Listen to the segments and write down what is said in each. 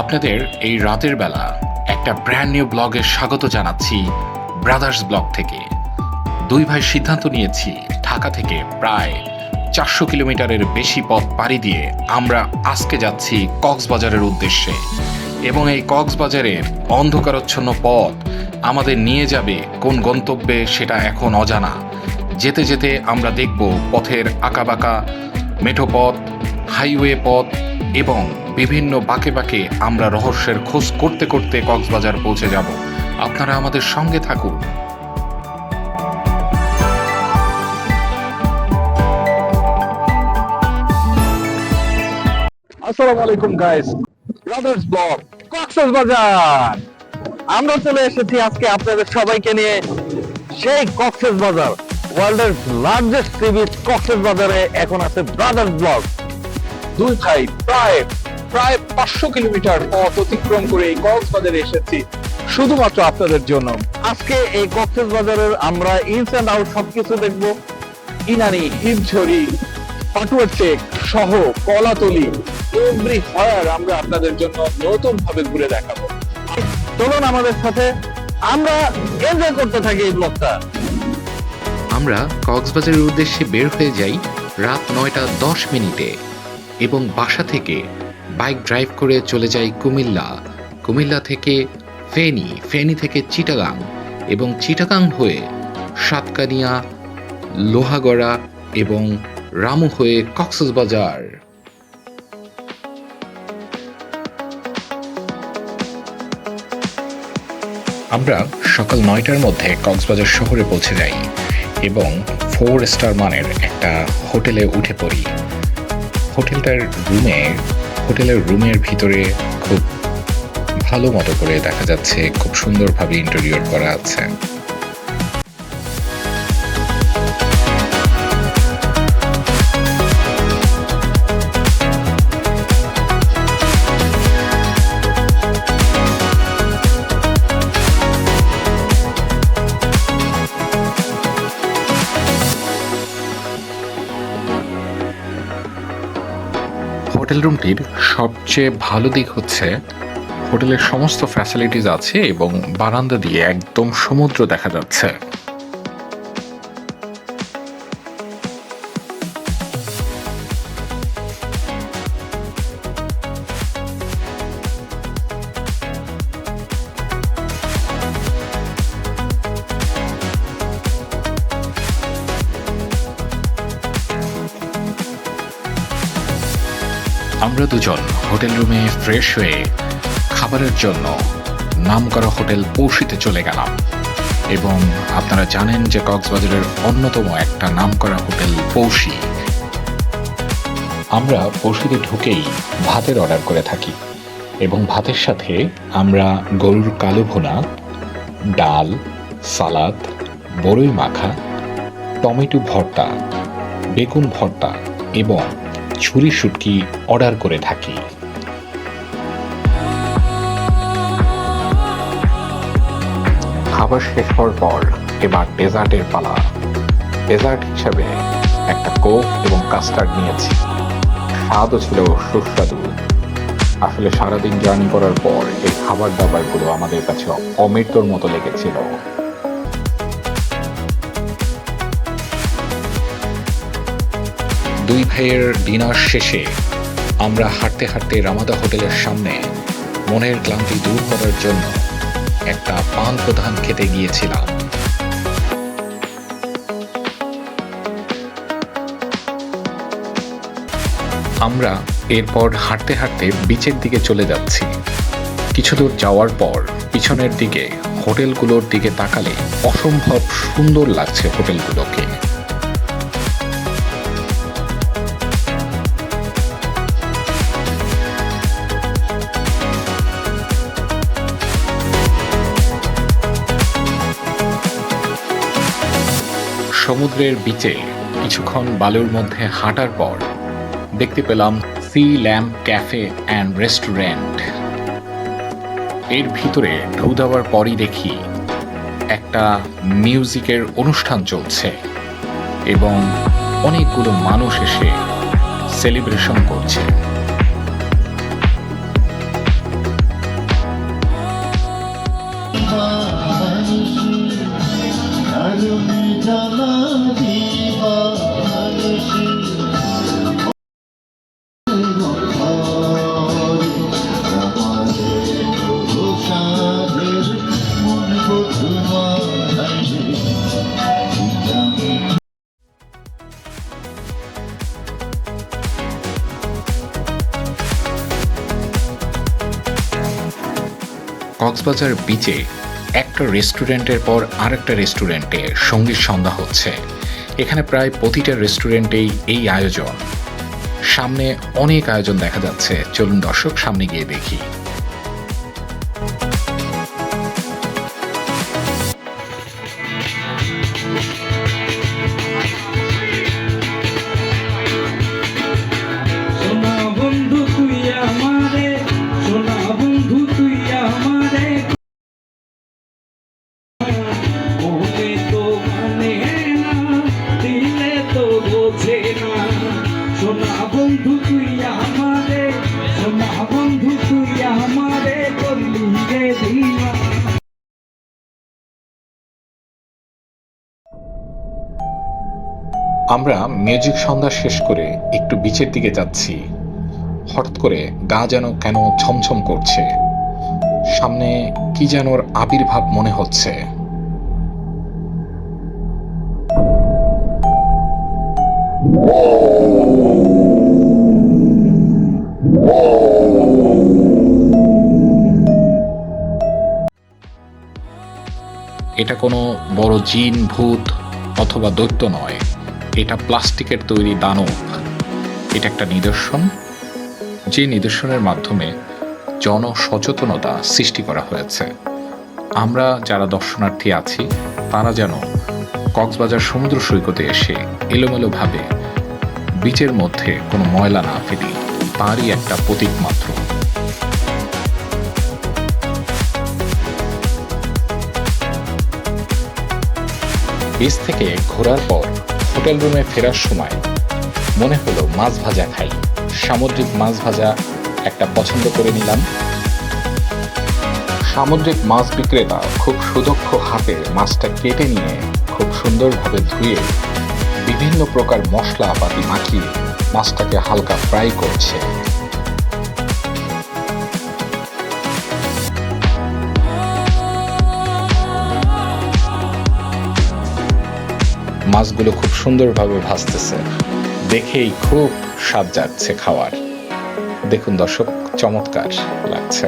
আপনাদের এই রাতের বেলা একটা ব্র্যান্ড নিউ ব্লগে স্বাগত জানাচ্ছি ব্রাদার্স ব্লগ থেকে। দুই ভাই সিদ্ধান্ত নিয়েছি ঢাকা থেকে প্রায় 400 কিলোমিটারের বেশি পথ পাড়ি দিয়ে আমরা আজকে যাচ্ছি কক্সবাজারের উদ্দেশ্যে, এবং এই কক্সবাজারের অন্ধকারচ্ছন্ন পথ আমাদের নিয়ে যাবে কোন গন্তব্যে সেটা এখন অজানা। যেতে যেতে আমরা দেখব পথের আঁকাবাঁকা মেঠো পথ, হাইওয়ে পথ এবং বিভিন্ন বাঁকে বাঁকে আমরা রহস্যের খোঁজ করতে করতে কক্সবাজার পৌঁছে যাব। আপনারা আমাদের সঙ্গে থাকুন। আসসালামু আলাইকুম গাইস, ব্রাদার্স ব্লগ কক্সবাজার। আমরা চলে এসেছি আজকে আপনাদের সবাইকে নিয়ে সেই কক্সবাজার, ওয়ার্ল্ডের লার্জেস্ট সি বিচ কক্সবাজারে এখন আছে ব্রাদার্স ব্লগ। দুই ভাই প্রায় 500 কিলোমিটার পথ অতিক্রম করে এই কক্সবাজারে এসেছি শুধুমাত্র আপনাদের জন্য। আজকে এই কক্সবাজারের আমরা ইনস এন্ড আউট সবকিছু দেখবো। ইনানি, হিমছড়ি, পাটুয়ার টেক সহ কলাতলি এভরি হোয়ার আমরা আপনাদের জন্য নতুন ভাবে ঘুরে দেখাবো। চলুন আমাদের সাথে আমরা এনজয় করতে থাকি এই ব্লগটা। আমরা কক্সবাজারের উদ্দেশ্যে বের হয়ে যাই রাত 9টা 10 মিনিটে এবং বাসা থেকে বাইক ড্রাইভ করে চলে যাই কুমিল্লা থেকে ফেনী থেকে চিটাগাং এবং চিটাগাং হয়ে সাতকানিয়া, লোহাগড়া এবং রামু হয়ে কক্সবাজার। আমরা সকাল 9টার মধ্যে কক্সবাজার শহরে পৌঁছে যাই এবং 4 স্টার মানের একটা হোটেলে উঠে পড়ি। হোটেলের রুমের ভিতরে খুব ভালো মতো করে দেখা যাচ্ছে, খুব সুন্দরভাবে ইন্টেরিয়র করা আছে। হোটেল রুমটির সবচেয়ে ভালো দিক হচ্ছে হোটেলের সমস্ত ফ্যাসিলিটিস আছে এবং বারান্দা দিয়ে একদম সমুদ্র দেখা যাচ্ছে। আমরা দুজন হোটেল রুমে ফ্রেশ হয়ে খাবারের জন্য নামকরা হোটেল পৌষিতে চলে গেলাম। এবং আপনারা জানেন যে কক্সবাজারের অন্যতম একটা নামকরা হোটেল পৌষি। আমরা পৌষিতে ঢুকেই ভাতের অর্ডার করে থাকি এবং ভাতের সাথে আমরা গরুর কালো ভুনা, ডাল, সালাদ, বড়ই মাখা, টমেটো ভর্তা, বেগুন ভর্তা এবং ছুরি শুটকি অর্ডার করে থাকি। খাবার শেষ হওয়ার পর এবার ডেজার্টের পালা। ডেজার্ট হিসাবে একটা কোক এবং কাস্টার্ড নিয়েছি। স্বাদও ছিল সুস্বাদু। আসলে সারাদিন জার্নি করার পর এই খাবার দাবারগুলো আমাদের কাছে অমৃতর মতো লেগেছিল। দুই ভাইয়ের ডিনার শেষে আমরা হাঁটতে হাঁটতে রামাদা হোটেলের সামনে মনের ক্লান্তি দূর করার জন্য একটা পান প্রধান খেতে গিয়েছিলাম। আমরা এরপর হাঁটতে হাঁটতে বিচের দিকে চলে যাচ্ছি। কিছু দূর যাওয়ার পর পিছনের দিকে হোটেলগুলোর দিকে তাকালে অসম্ভব সুন্দর লাগছে হোটেলগুলোকে। সমুদ্রের বিচে কিছুক্ষণ বালুর মধ্যে হাঁটার পর দেখতে পেলাম Sea Lamp Cafe and Restaurant. এর ভিতরে ঢু দেওয়ার পরই দেখি একটা মিউজিকের অনুষ্ঠান চলছে এবং অনেকগুলো মানুষ এসে সেলিব্রেশন করছে। কক্সবাজার বিচে একটা রেস্টুরেন্টের পর আরেকটা রেস্টুরেন্টে সঙ্গীত সন্ধ্যা হচ্ছে। এখানে প্রায় প্রতিটা রেস্টুরেন্টেই এই আয়োজন। সামনে অনেক আয়োজন দেখা যাচ্ছে, চলুন দর্শক সামনে গিয়ে দেখি। সোনা বন্ধু তুই আমারে, সোনা বন্ধু তুই আমারে, মনে তো মানে না, দিলে তো বোঝে না। সোনা বন্ধু তুই আমারে, সোনা বন্ধু তুই আমারে, করলি রে দিওয়ানা। আমরা মিউজিক সন্ধ্যা শেষ করে একটু বিচের দিকে যাচ্ছি। হঠাৎ করে গা যেন কেন ছমছম করছে, সামনে কি যেন ওর আবির্ভাব মনে হচ্ছে। এটা কোনো বড় জিন, ভূত অথবা দৈত্য নয়, এটা প্লাস্টিকের তৈরি দানব। এটা একটা নিদর্শন, যে নিদর্শনের মাধ্যমে জনসচেতনতা সৃষ্টি করা হয়েছে। আমরা যারা দর্শনার্থী আছি তারা যেন কক্সবাজার সমুদ্র সৈকতে এসে এলোমেলোভাবে বিচের মধ্যে কোনো ময়লা না ফেলি, তারই একটা প্রতীক মাত্র। বিচ থেকে ঘোরার পর হোটেল রুমে ফেরার সময় মনে হলো মাছ ভাজা খাই। সামুদ্রিক মাছ ভাজা একটা পছন্দ করে নিলাম। সামুদ্রিক মাছ বিক্রেতা খুব সুদক্ষ হাতে মাছটা কেটে নিয়ে খুব সুন্দরভাবে ধুয়ে বিভিন্ন প্রকার মশলা পাতি মাখিয়ে মাছটাকে হালকা ফ্রাই করছে। মাছগুলো খুব সুন্দরভাবে ভাজতেছে, দেখেই খুব স্বাদ যাচ্ছে খাওয়ার। দেখুন দর্শক, চমৎকার লাগছে।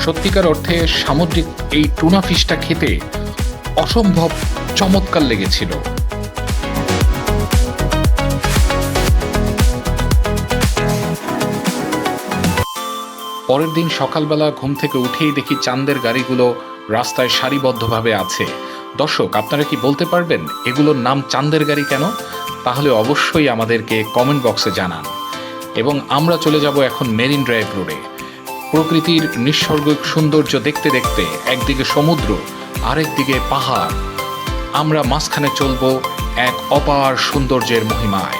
সত্যিকার অর্থে সামুদ্রিক এই টুনা ফিশটা খেতে অসম্ভব চমৎকার লেগেছিল। পরের দিন সকালবেলা ঘুম থেকে উঠেই দেখি চাঁদের গাড়িগুলো রাস্তায় সারিবদ্ধভাবে আছে। দর্শক, আপনারা কি বলতে পারবেন এগুলোর নাম চাঁদের গাড়ি কেন? তাহলে অবশ্যই আমাদেরকে কমেন্ট বক্সে জানান। এবং আমরা চলে যাব এখন মেরিন ড্রাইভ রোডে। প্রকৃতির নিসর্গিক সৌন্দর্য দেখতে দেখতে একদিকে সমুদ্র, আরেকদিকে পাহাড়, আমরা মাঝখানে চলব এক অপার সৌন্দর্যের মহিমায়।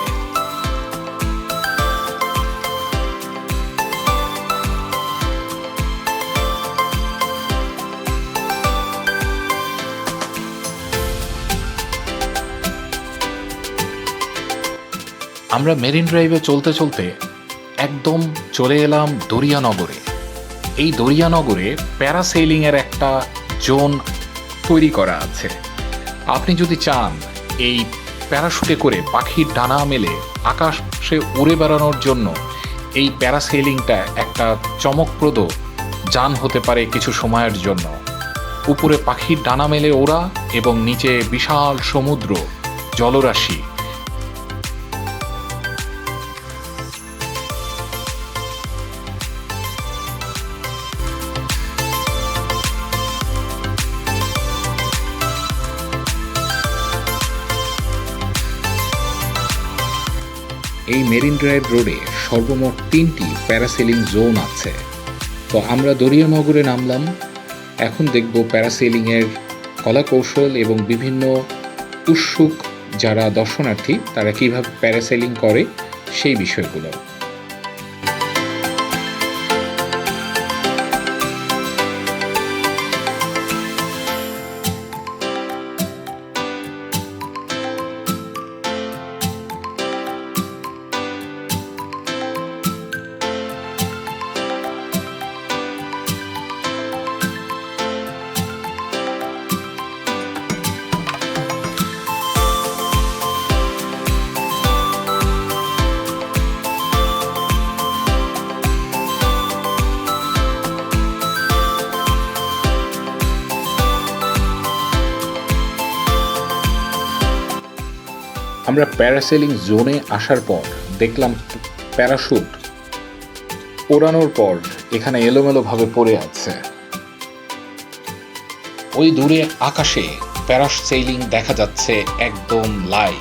আমরা মেরিন ড্রাইভে চলতে চলতে একদম চলে এলাম দরিয়ানগরে। এই দরিয়ানগরে প্যারাসেইলিং এর একটা জোন তৈরি করা আছে। আপনি যদি চান এই প্যারাশুটে করে পাখির ডানা মেলে আকাশে উড়ে বেড়ানোর জন্য, এই প্যারাসেইলিংটা একটা চমকপ্রদ যান হতে পারে কিছু সময়ের জন্য। উপরে পাখির ডানা মেলে ওড়া এবং নিচে বিশাল সমুদ্র, জলরাশি। এই মেরিন ড্রাইভ রোডে সর্বমোট 3টি প্যারাসেলিং জোন আছে। তো আমরা দরিয়ানগরে নামলাম। এখন দেখব প্যারাসেলিংয়ের কলাকৌশল এবং বিভিন্ন উৎসুক যারা দর্শনার্থী তারা কিভাবে প্যারাসেলিং করে সেই বিষয়গুলো। আমরা প্যারাসেলিং জোনে আসার পর দেখলাম প্যারাশুট ওড়ানোর পর এখানে এলোমেলোভাবে পড়ে আছে। ওই দূরে আকাশে প্যারাসেইলিং দেখা যাচ্ছে একদম লাইভ।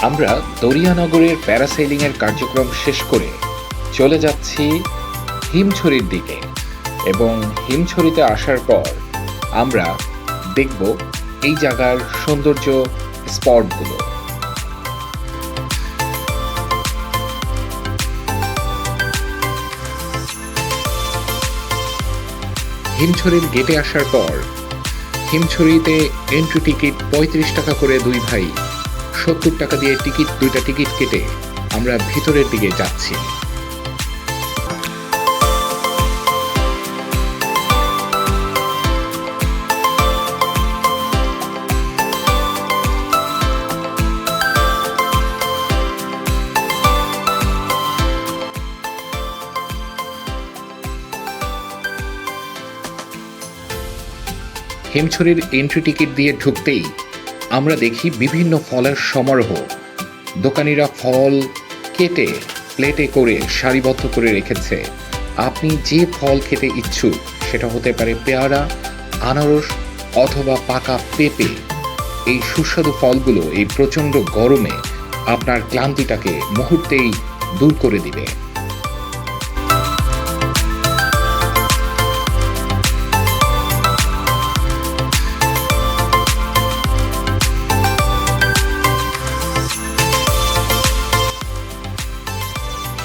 আমরা দরিয়ানগরের প্যারাসেলিং এর কার্যক্রম শেষ করে চলে যাচ্ছি হিমছড়ির দিকে, এবং হিমছড়িতে আসার পর আমরা দেখব এই জায়গার সৌন্দর্য স্পটগুলো। হিমছড়ির গেটে আসার পর হিমছড়িতে এন্ট্রি টিকিট ৩৫ টাকা করে, দুই ভাই ৭০ টাকা দিয়ে দুইটা টিকিট কেটে আমরা ভিতরের দিকে যাচ্ছি। হিমছড়ির এন্ট্রি টিকিট দিয়ে ঢুকতেই আমরা দেখি বিভিন্ন ফলের সমারোহ। দোকানিরা ফল কেটে প্লেটে করে সারিবদ্ধ করে রেখেছে। আপনি যে ফল খেতে ইচ্ছুক, সেটা হতে পারে পেয়ারা, আনারস অথবা পাকা পেঁপে। এই সুস্বাদু ফলগুলো এই প্রচণ্ড গরমে আপনার ক্লান্তিটাকে মুহূর্তেই দূর করে দিবে।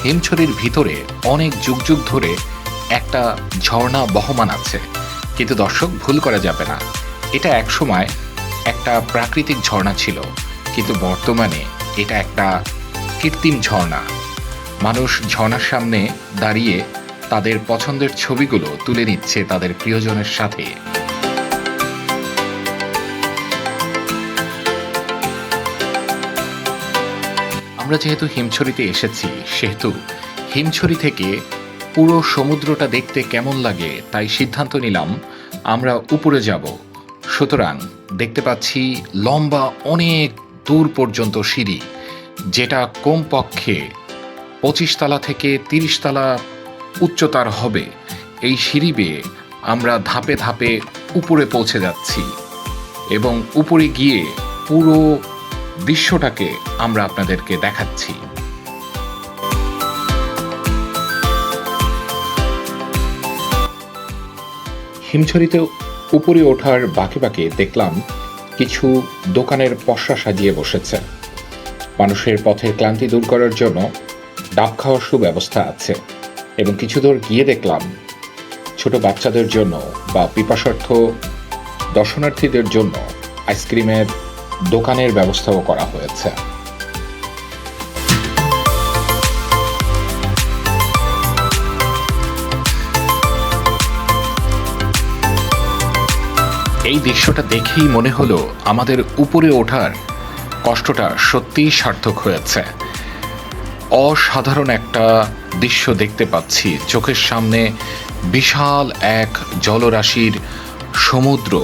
হিমছড়ির ভিতরে অনেক যুগ যুগ ধরে একটা ঝর্ণা বহমান আছে, কিন্তু দর্শক ভুল করা যাবে না, এটা একসময় একটা প্রাকৃতিক ঝর্ণা ছিল, কিন্তু বর্তমানে এটা একটা কৃত্রিম ঝর্ণা। মানুষ ঝর্ণার সামনে দাঁড়িয়ে তাদের পছন্দের ছবিগুলো তুলে নিচ্ছে তাদের প্রিয়জনের সাথে। আমরা যেহেতু হিমছড়িতে এসেছি, সেহেতু হিমছড়ি থেকে পুরো সমুদ্রটা দেখতে কেমন লাগে তাই সিদ্ধান্ত নিলাম আমরা উপরে যাব। সুতরাং দেখতে পাচ্ছি লম্বা অনেক দূর পর্যন্ত সিঁড়ি, যেটা কমপক্ষে 25 তলা থেকে 30 তলা উচ্চতার হবে। এই সিঁড়ি বেয়ে আমরা ধাপে ধাপে উপরে পৌঁছে যাচ্ছি, এবং উপরে গিয়ে পুরো দৃশ্যটাকে আমরা আপনাদেরকে দেখাচ্ছি। হিমছড়িতে উপরে ওঠার বাঁকে বাঁকে দেখলাম কিছু দোকানের পসরা সাজিয়ে বসেছে। মানুষের পথের ক্লান্তি দূর করার জন্য ডাব খাওয়ার সুব্যবস্থা আছে, এবং কিছু দূর গিয়ে দেখলাম ছোট বাচ্চাদের জন্য বা পিপাসার্থ দর্শনার্থীদের জন্য আইসক্রিমের দোকানের ব্যবস্থাও করা হয়েছে। এই দৃশ্যটা দেখেই মনে হলো আমাদের উপরে ওঠার কষ্টটা সত্যিই সার্থক হয়েছে। অসাধারণ একটা দৃশ্য দেখতে পাচ্ছি চোখের সামনে, বিশাল এক জলরাশির সমুদ্র।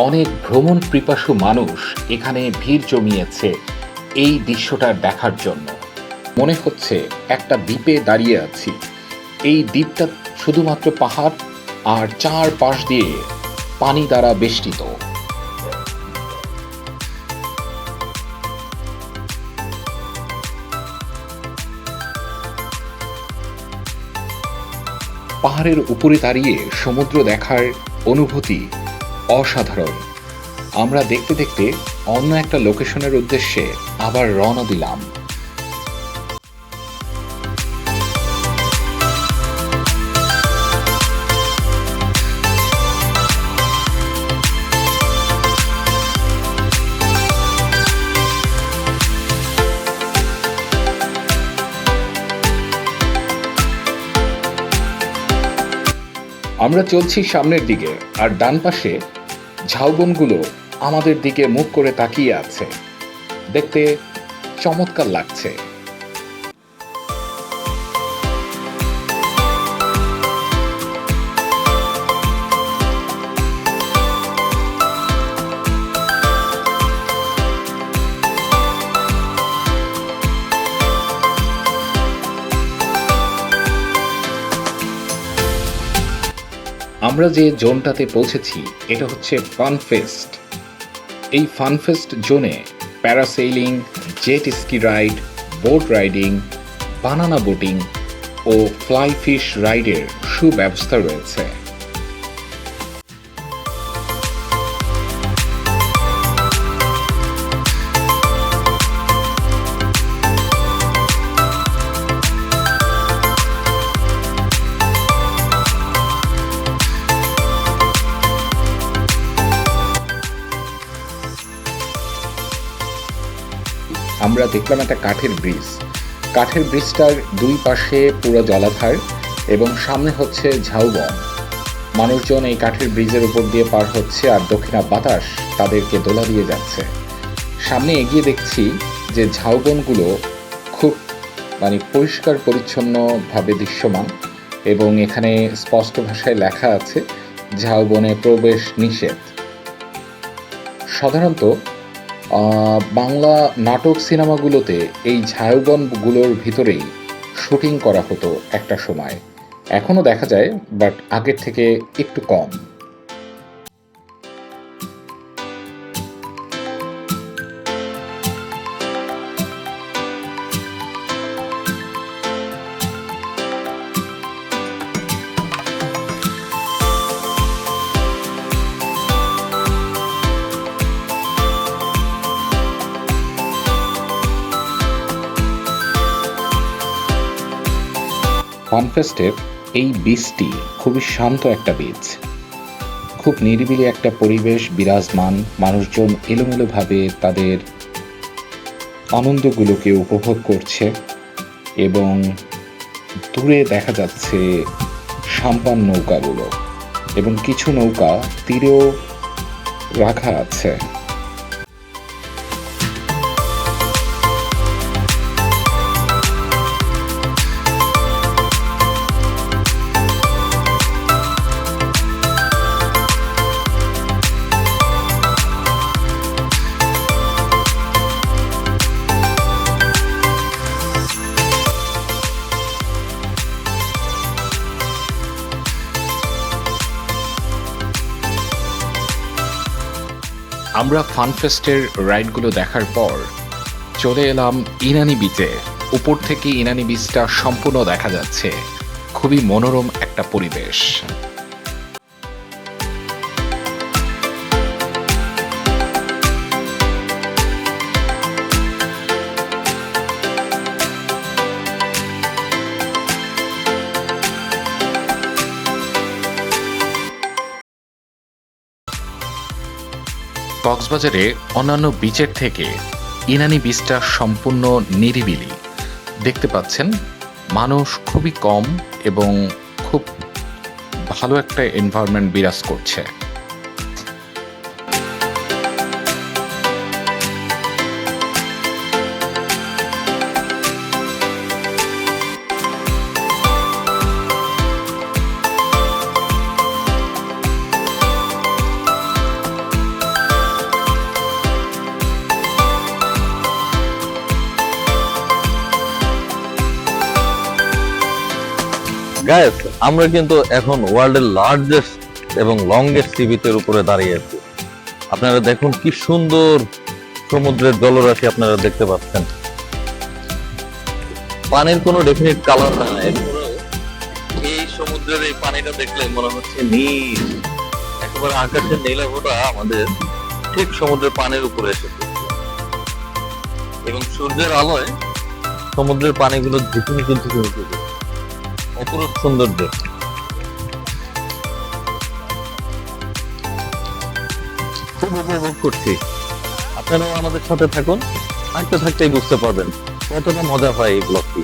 অনেক ভ্রমণ পিপাসু মানুষ এখানে ভিড় জমিয়েছে এই দৃশ্যটা দেখার জন্য। মনে হচ্ছে একটা দ্বীপে দাঁড়িয়ে আছি। এই দ্বীপটা শুধুমাত্র পাহাড় আর চারপাশ দিয়ে পানি দ্বারা বেষ্টিত। পাহাড়ের উপরে দাঁড়িয়ে সমুদ্র দেখার অনুভূতি অসাধারণ। আমরা দেখতে দেখতে অন্য একটা লোকেশনের উদ্দেশ্যে আবার রওনা দিলাম। আমরা চলছি সামনের দিকে, আর ডান পাশে ঝাউবনগুলো আমাদের দিকে মুখ করে তাকিয়ে আছে। দেখতে চমৎকার লাগছে। আমরা যে জোনটাতে পৌঁছেছি এটা হচ্ছে ফানফেস্ট। এই ফানফেস্ট জোনে parasailing, jet ski ride, boat riding, banana boating ও ফ্লাই ফিশ রাইডের সুব্যবস্থা রয়েছে। আমরা দেখলাম একটা কাঠের ব্রিজ। কাঠের ব্রিজটার দুই পাশে পুরো জলাধার এবং সামনে হচ্ছে ঝাউবন। মানুষজন এই কাঠের ব্রিজের উপর দিয়ে পার হচ্ছে, আর দক্ষিণা বাতাস তাদেরকে দোলা দিয়ে যাচ্ছে। সামনে এগিয়ে দেখছি যে ঝাউবনগুলো খুব পরিষ্কার পরিচ্ছন্নভাবে দৃশ্যমান, এবং এখানে স্পষ্ট ভাষায় লেখা আছে ঝাউবনে প্রবেশ নিষেধ। সাধারণত বাংলা নাটক সিনেমাগুলোতে এই ঝাউবনগুলোর ভিতরেই শুটিং করা হতো একটা সময়। এখনও দেখা যায়, বাট আগের থেকে একটু কম। ফানফেস্টের এই বীচটি খুবই শান্ত একটা বীচ। খুব নিরিবিলি একটা পরিবেশ বিরাজমান। মানুষজন এলোমেলোভাবে তাদের আনন্দগুলোকে উপভোগ করছে, এবং দূরে দেখা যাচ্ছে সাম্পান নৌকাগুলো, এবং কিছু নৌকা তীরেও রাখা আছে। আমরা ফানফেস্টের রাইডগুলো দেখার পর চলে এলাম ইনানি বিচে। উপর থেকে ইনানি বিচটা সম্পূর্ণ দেখা যাচ্ছে। খুবই মনোরম একটা পরিবেশ। কক্সবাজারে অন্যান্য বিচের থেকে ইনানি বিচটা সম্পূর্ণ নিরিবিলি। দেখতে পাচ্ছেন মানুষ খুবই কম, এবং খুব ভালো একটা এনভায়রনমেন্ট বিরাজ করছে। গাইস, আমরা কিন্তু এখন ওয়ার্ল্ডের লার্জেস্ট এবং লংগেস্ট সি বিচের উপরে দাঁড়িয়ে আছি। আপনারা দেখুন কি সুন্দর সমুদ্রের জলরাশি আপনারা দেখতে পাচ্ছেন। পানির কোনো ডেফিনিট কালার নাই, এই সমুদ্রের এই পানিটা দেখলে মনে হচ্ছে নীল, একেবারে আকাশের নীলাভটা আমাদের ঠিক সমুদ্রের পানির উপরে এসেছে, এবং সূর্যের আলোয় সমুদ্রের পানিগুলো ঝিকুনি কিন্তু অপরূপ সৌন্দর্য। খুব উপভোগ করছি। আপনারাও আমাদের সাথে থাকুন, থাকতে থাকতেই বুঝতে পারবেন কতটা মজা হয় এই ব্লগটি।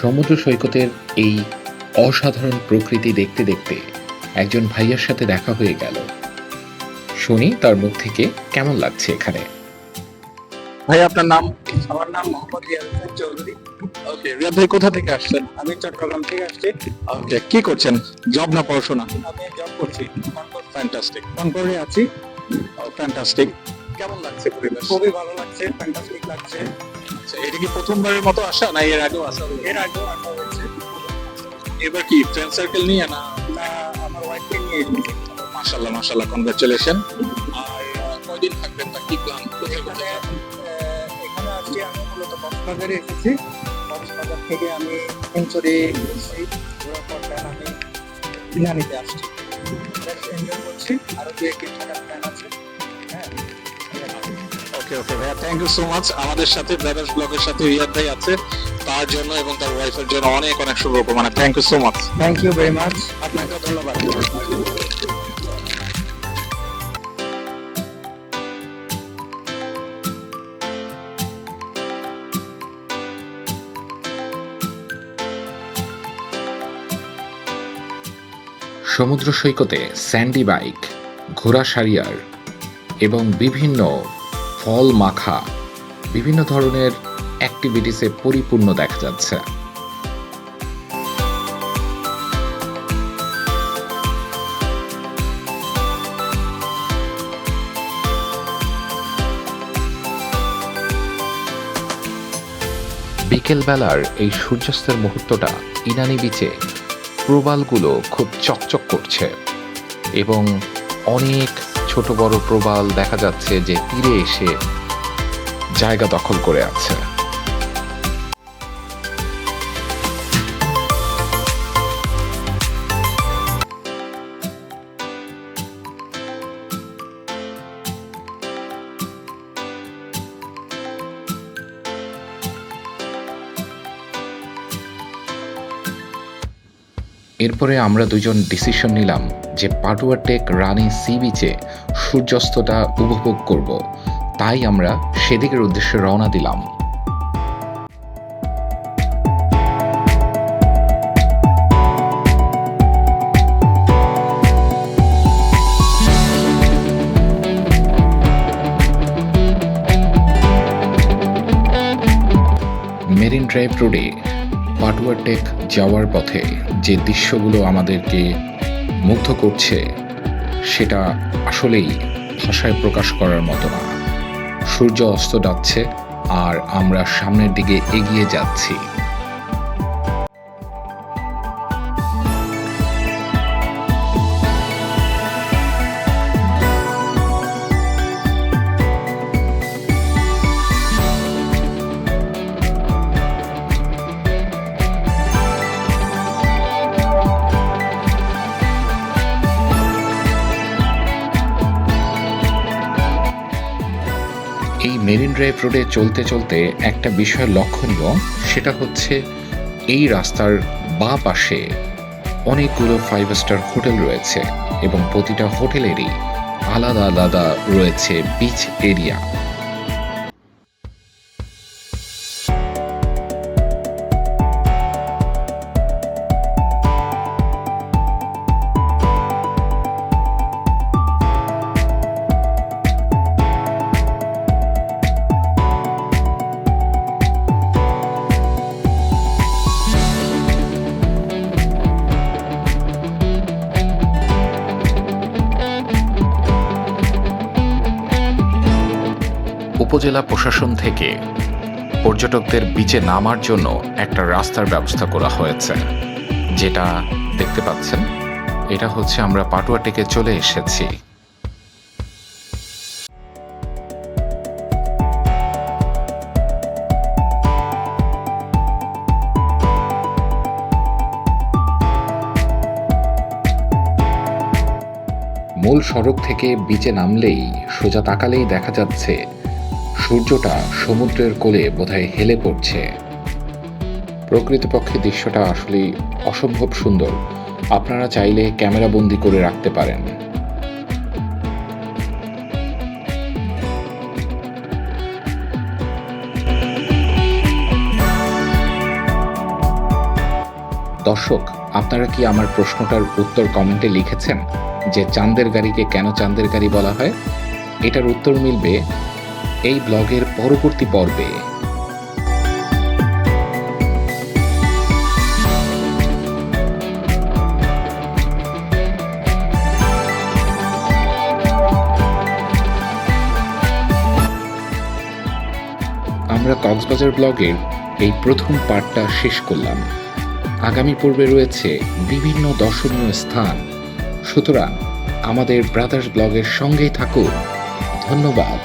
সমুদ্র সৈকতের এই অসাধারণ প্রকৃতি দেখতে দেখতে একজন ভাইয়ার সাথে দেখা হয়ে গেল। শুনি তার মুখ থেকে কেমন লাগছে এখানে। ভাই আপনার নাম? আমার নাম মোহাম্মদ রিয়াজ হোসেন চৌধুরী। ওকে, রিয়াদ ভাই কোথা থেকে আসছেন? আমি চট্টগ্রাম থেকে আসছি। ওকে, কি করছেন, জব না পড়াশোনা? আমি জব করছি, ফ্যান্টাস্টিক, কনকর্ডে আছি। ফ্যান্টাস্টিক। কেমন লাগছে পরিবেশ? খুবই ভালো লাগছে, ফ্যান্টাস্টিক লাগছে। আচ্ছা, এটা কি প্রথমবারের মতো আসা না এর আগেও আসা হলো? এর আগেও আসা হয়েছে। এবার কি ফ্রেন্ড সার্কেল নিয়ে না? না, আমার ওয়াইফকে নিয়ে এসেছি। মাশাআল্লাহ মাশাআল্লাহ, কনগ্রাচুলেশন। আর কয়দিন থাকবেন বা কি প্ল্যান? এখানে এখানে আজকে আমি মূলত কক্সবাজারে এসেছি। কক্সবাজার থেকে আমি সেঞ্চুরি ঘুরছি, ঘোরার পর প্ল্যান আমি ইনানিতে আসছি। এনজয় করছি, আরো দু একদিন থাকার প্ল্যান আছে। হ্যাঁ, ওকে ওকে ভাইয়া, থ্যাংক ইউ সো মাচ। আমাদের সাথে ব্রাদার্স ব্লগের সাথে রিয়াদ ভাই আছে, তার জন্য এবং তার ওয়াইফের জন্য অনেক অনেক শুভকামনা। Thank you so much. Thank you very much, আপনাকে ধন্যবাদ। সমুদ্র সৈকতে স্যান্ডি বাইক, ঘোড়া সারিয়ার এবং বিভিন্ন ফল মাখা বিভিন্ন ধরনের অ্যাক্টিভিটিসে পরিপূর্ণ দেখা যাচ্ছে। বিকেলবেলার এই সূর্যাস্তের মুহূর্তটা ইনানি বিচে প্রবালগুলো খুব চকচক করছে এবং অনেক ছোট বড় প্রবাল দেখা যাচ্ছে যে তীরে এসে জায়গা দখল করে আছে। এরপরে আমরা দুজন ডিসিশন নিলাম যে পাটুয়া টেক রানী সি বিচে সূর্যাস্তটা উপভোগ করব, তাই আমরা সেদিকের উদ্দেশ্যে রওনা দিলাম। মেরিন ড্রাইভ রোডে পাটুয়া টেক যাওয়ার পথে যে দৃশ্যগুলো আমাদেরকে মুগ্ধ করছে সেটা আসলেই ভাষায় প্রকাশ করার মতো না। সূর্য অস্ত যাচ্ছে আর আমরা সামনের দিকে এগিয়ে যাচ্ছি। এই মেরিন ড্রাইভ রোডে চলতে চলতে একটা বিষয় লক্ষণীয়, সেটা হচ্ছে এই রাস্তার বাঁ পাশে অনেকগুলো 5 স্টার হোটেল রয়েছে এবং প্রতিটা হোটেলেরই আলাদা আলাদা রয়েছে বিচ এরিয়া। উপজেলা প্রশাসন থেকে পর্যটকদের বিচে নামার জন্য একটা রাস্তার ব্যবস্থা করা হয়েছে, যেটা দেখতে পাচ্ছেন। এটা হচ্ছে আমরা পাটুয়া টেকে চলে এসেছি। মূল সড়ক থেকে বিচে নামলেই সোজা তাকালেই দেখা যাচ্ছে সূর্যটা সমুদ্রের কোলে বোধহয় হেলে পড়ছে। প্রকৃতপক্ষে দৃশ্যটা আসলে অসম্ভব সুন্দর। আপনারা চাইলে ক্যামেরা বন্দি করে রাখতে পারেন। দর্শক, আপনারা কি আমার প্রশ্নটার উত্তর কমেন্টে লিখেছেন যে চাঁদের গাড়িকে কেন চাঁদের গাড়ি বলা হয়? এটার উত্তর মিলবে এই ব্লগের পরবর্তী পর্বে। আমরা কক্সবাজার ব্লগের এই প্রথম পার্টটা শেষ করলাম। আগামী পর্বে রয়েছে বিভিন্ন দর্শনীয় স্থান, সুতরাং আমাদের ব্রাদার্স ব্লগের সঙ্গেই থাকুন। ধন্যবাদ।